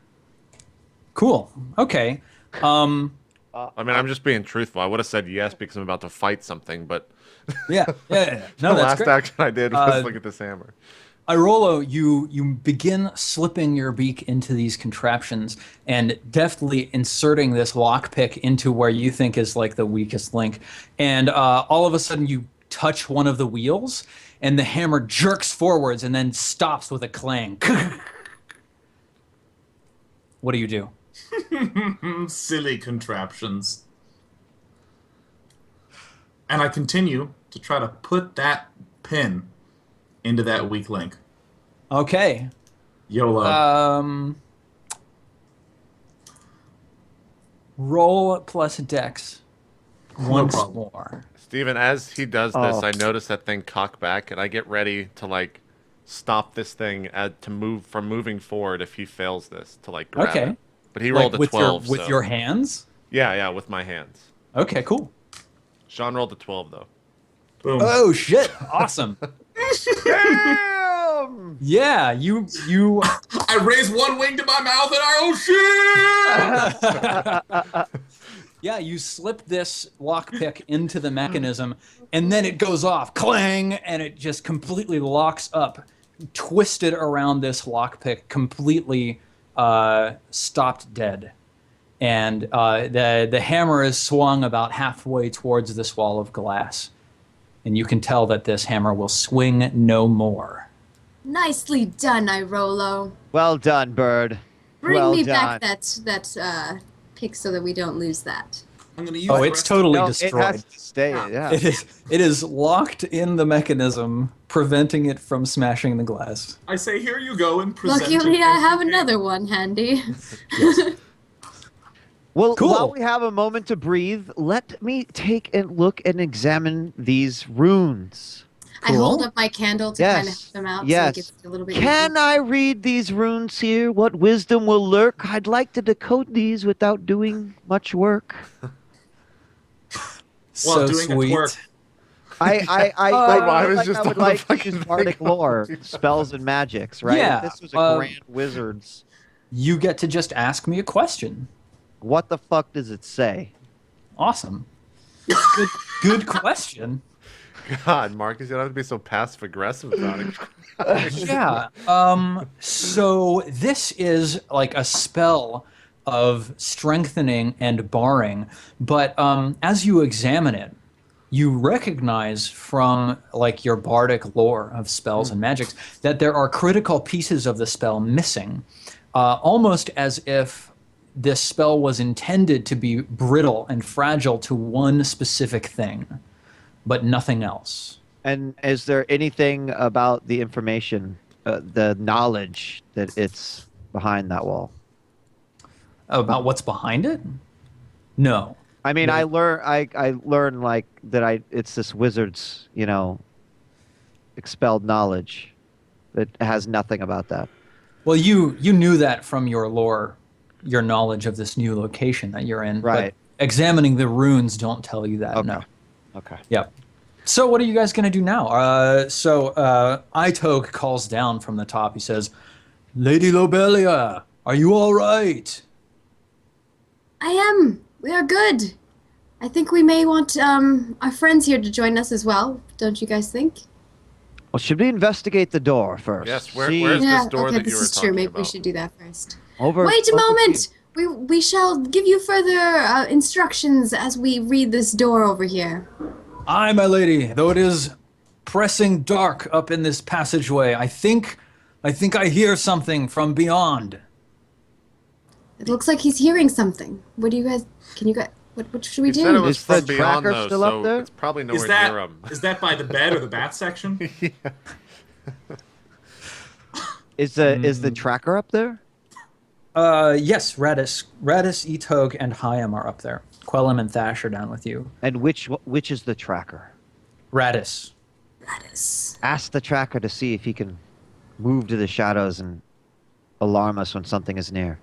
Cool. Okay. I mean, I'm just being truthful. I would have said yes because I'm about to fight something, but Yeah. No, the that's last great. action I did was look at this hammer. Irolo, you begin slipping your beak into these contraptions and deftly inserting this lockpick into where you think is like the weakest link. And all of a sudden you touch one of the wheels and the hammer jerks forwards and then stops with a clang. What do you do? Silly contraptions. And I continue to try to put that pin into that weak link. Okay. YOLO. Roll plus dex once problem. more. Steven, as he does this, I notice that thing cock back, and I get ready to like stop this thing to move from moving forward if he fails this to like grab Okay. it. But he rolled a with 12. with so- your hands? Yeah, with my hands. Okay, cool. Sean rolled a 12 though. Boom. Oh shit! Awesome. Damn! Yeah, you I raise one wing to my mouth and oh shit! yeah, you slip this lockpick into the mechanism, and then it goes off, clang, and it just completely locks up, twisted around this lockpick, completely stopped dead. And the hammer is swung about halfway towards this wall of glass, and you can tell that this hammer will swing no more. Nicely done, Irolo. Well done, bird. Bring well me done. back that pick so that we don't lose that. I'm gonna use Oh, the it's rest- totally No, destroyed. it has to stay. Yeah. Yeah. It is locked in the mechanism, preventing it from smashing the glass. I say, here you go and present Luckily, it. I have another one handy. Well, Cool. while we have a moment to breathe, let me take a look and examine these runes. I hold Cool. up my candle to Yes. kind of help them out so Yes. it gets a little bit Can easier. I read these runes here? What wisdom will lurk? I'd like to decode these without doing much work. So doing a sweet. twerk. I was like just I would on the like to fucking use bardic thing. lore, spells and magics, right? Yeah, If this was a grand wizard's, You get to just ask me a question. what the fuck does it say? Awesome. Good question. God, Marcus, you don't have to be so passive aggressive about it. Yeah. So this is like a spell of strengthening and barring, but as you examine it, you recognize from like your bardic lore of spells and magics that there are critical pieces of the spell missing, almost as if this spell was intended to be brittle and fragile to one specific thing, but nothing else. And is there anything about the information, the knowledge that it's behind that wall? About what's behind it? No. I mean, I learn like that it's this wizard's, expelled knowledge that has nothing about that. Well, you knew that from your lore, your knowledge of this new location that you're in. Right. But examining the runes don't tell you that. Okay. No. Okay. Yep. So what are you guys going to do now? Itog calls down from the top. He says, Lady Lobelia, are you all right? I am. We are good. I think we may want our friends here to join us as well. Don't you guys think? Well, should we investigate the door first? Yes, where's See- this Yeah. door Okay, that this you were is true. talking Maybe we about? should do that first. Over. Wait a over moment. We shall give you further instructions as we read this door over here. Aye, my lady, though it is pressing dark up in this passageway, I think I hear something from beyond. It looks like he's hearing something. What do you guys? Can you guys? What should we He said it do? was Is the from beyond, tracker though, still up so there? it's probably Is nowhere that near him. is that by the bed or the bath section? Is the tracker up there? Yes, Radis, Etog, and Hyam are up there. Quellim and Thash are down with you. And which is the tracker? Radis. Radis. Ask the tracker to see if he can move to the shadows and alarm us when something is near.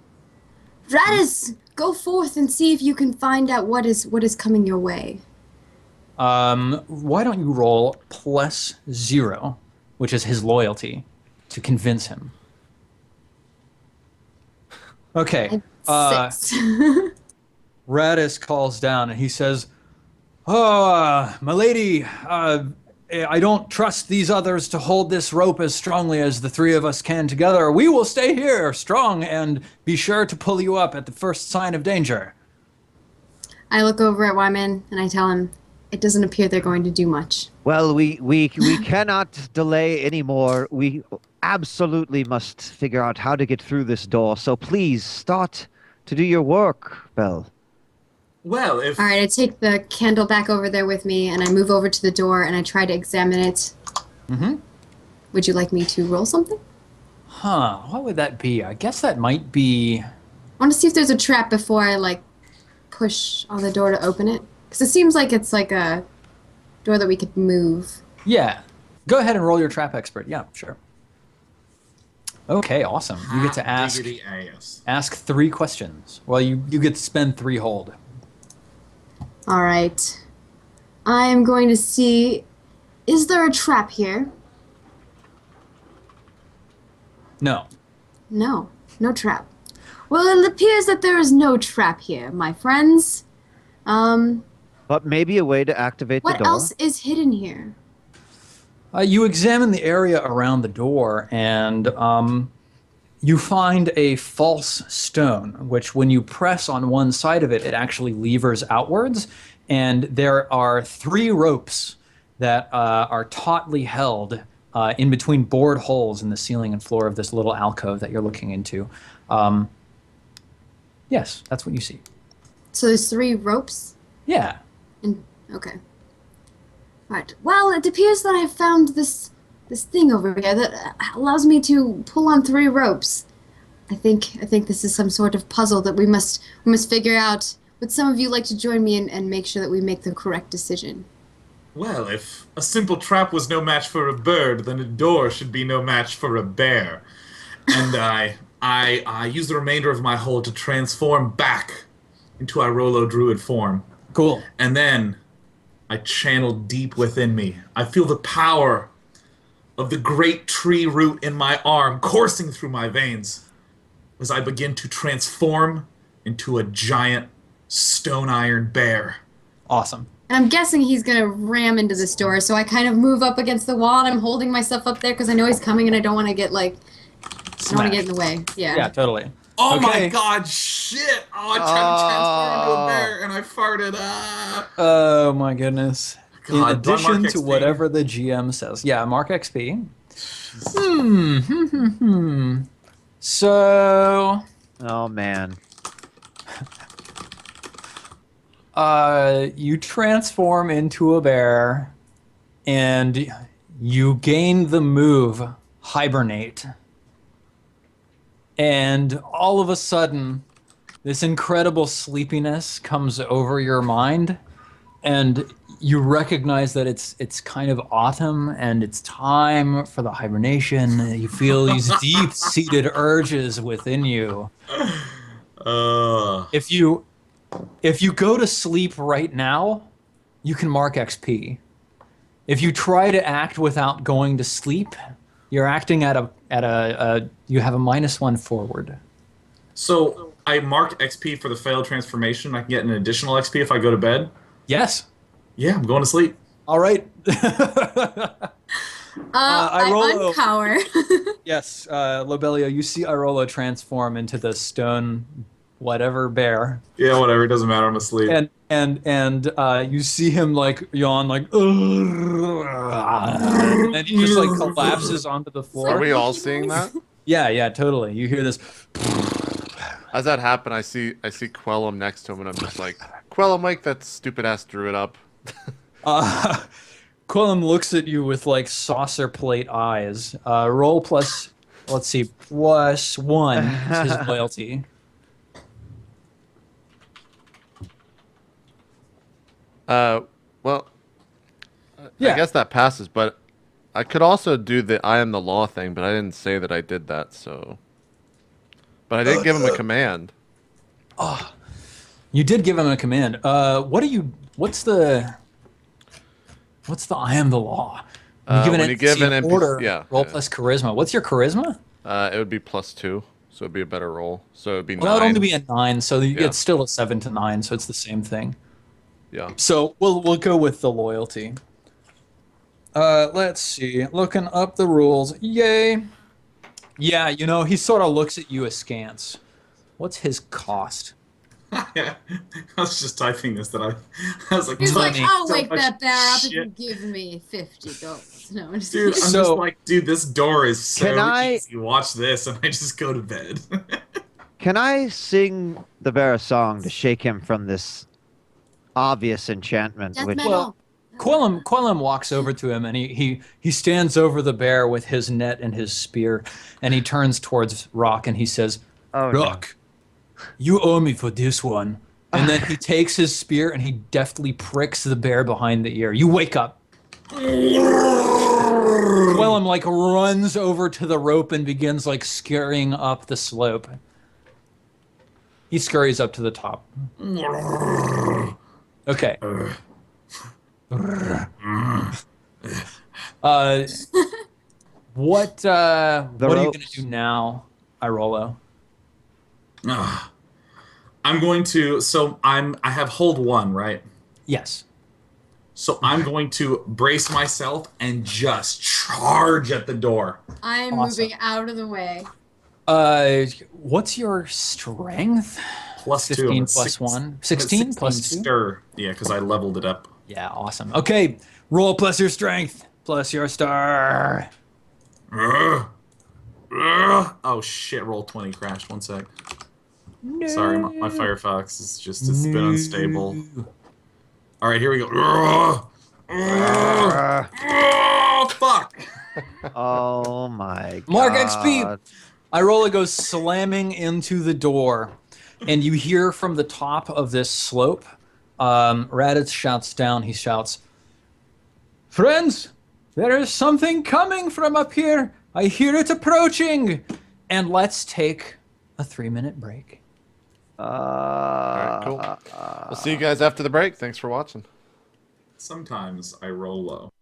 Radis, go forth and see if you can find out what is coming your way. Why don't you roll +0, which is his loyalty, to convince him? Okay. Six. Radis calls down and he says, "Oh, my lady, I don't trust these others to hold this rope as strongly as the three of us can together. We will stay here strong and be sure to pull you up at the first sign of danger." I look over at Wyman and I tell him, it doesn't appear they're going to do much. Well, we cannot delay anymore. We absolutely must figure out how to get through this door. So please start to do your work, Belle. Well, if All right, I take the candle back over there with me and I move over to the door and I try to examine it. Mm-hmm. Would you like me to roll something? Huh, what would that be? I guess that might be... I want to see if there's a trap before I push on the door to open it. Because it seems like it's like a door that we could move. Yeah. Go ahead and roll your trap expert. Yeah, sure. Okay, awesome. You get to ask diggity ass. 3 questions. Well, you get to spend 3 hold. All right. I'm going to see, is there a trap here? No. No, no trap. Well, it appears that there is no trap here, my friends. But maybe a way to activate the What door. else is hidden here? You examine the area around the door, and you find a false stone, which when you press on one side of it, it actually levers outwards. And there are 3 ropes that are tautly held in between bored holes in the ceiling and floor of this little alcove that you're looking into. Yes, that's what you see. So there's 3 ropes? Yeah. Okay. Alright. Well, it appears that I found this thing over here that allows me to pull on 3 ropes. I think this is some sort of puzzle that we must figure out. Would some of you like to join me and make sure that we make the correct decision? Well, if a simple trap was no match for a bird, then a door should be no match for a bear. And I use the remainder of my hold to transform back into our Rolo druid form. Cool. And then I channel deep within me. I feel the power of the great tree root in my arm coursing through my veins as I begin to transform into a giant stone iron bear. Awesome. And I'm guessing he's gonna ram into this door, so I kind of move up against the wall and I'm holding myself up there because I know he's coming and I don't want to get I don't want to get in the way. Yeah. Yeah, totally. Oh Okay. my god, shit! Oh, I tried to transform into a bear and I farted. Oh my goodness. God, In do I addition mark to XP? whatever the GM says. Yeah, mark XP. So, Oh man. you transform into a bear, and you gain the move Hibernate. And all of a sudden, this incredible sleepiness comes over your mind, and you recognize that it's kind of autumn and it's time for the hibernation. You feel these deep-seated urges within you. If you go to sleep right now, you can mark XP. If you try to act without going to sleep, you're acting at a you have a -1 forward. So I mark XP for the failed transformation. I can get an additional XP if I go to bed. Yes. Yeah, I'm going to sleep. All right. I Rolo. unpower. Yes, Lobelio, you see Iola transform into the stone whatever bear, Yeah, whatever. It doesn't matter. I'm asleep. and you see him like yawn, like, and he just like collapses onto the Are floor. we all seeing that? Yeah, totally. You hear this. As that happened, I see Quellum next to him, and I'm just like, Quellum, wake that stupid ass druid up. Quillum looks at you with like saucer plate eyes. Roll plus, let's see, +1 is his loyalty. Well, Yeah. I guess that passes, but I could also do the I am the law thing, but I didn't say that I did that, so. But I did give him a command. You did give him a command. What's the I am the law? When you give an NPC order, yeah, roll yeah. plus charisma. What's your charisma? It would be +2, so it'd be a better roll. So it'd be 9. Well, it would only be a 9, so Yeah. it's still a 7 to 9, so it's the same thing. Yeah. So we'll go with the loyalty. Let's see. Looking up the rules. Yay. Yeah, he sort of looks at you askance. What's his cost? I was just typing this that I was like, He's like, Money. I'll So wake much that bear up if you shit. give me 50 gold. No, I'm just dude, I'm So- just like, dude, this door is so Can I- easy. Watch this, and I just go to bed. Can I sing the bear a song to shake him from this obvious enchantment? Death Which, metal. Quellum walks over to him, and he stands over the bear with his net and his spear, and he turns towards Rock and he says, oh, no. Rock, you owe me for this one. And then he takes his spear and he deftly pricks the bear behind the ear. You wake up. Quellum like runs over to the rope and begins like scurrying up the slope. He scurries up to the top. Okay. What are you going ropes. to do now, Irolo? Ah. I'm going to. I have hold 1, right? Yes. So I'm going to brace myself and just charge at the door. I'm Awesome. moving out of the way. What's your strength? Plus 2. 15 I'm at plus six- 1. I'm at 16 plus 2? stir. Yeah, because I leveled it up. Yeah, awesome. Okay, roll plus your strength plus your star. Oh shit! Roll 20 crashed. 1 sec. No. Sorry, my Firefox is just it's been unstable. All right, here we go. Fuck! Oh my god. Mark XP. Irola goes slamming into the door, and you hear from the top of this slope, Raditz shouts down, he shouts, "Friends, there is something coming from up here. I hear it approaching. And let's take a 3-minute break." All right, cool. We'll see you guys after the break. Thanks for watching. Sometimes I roll low.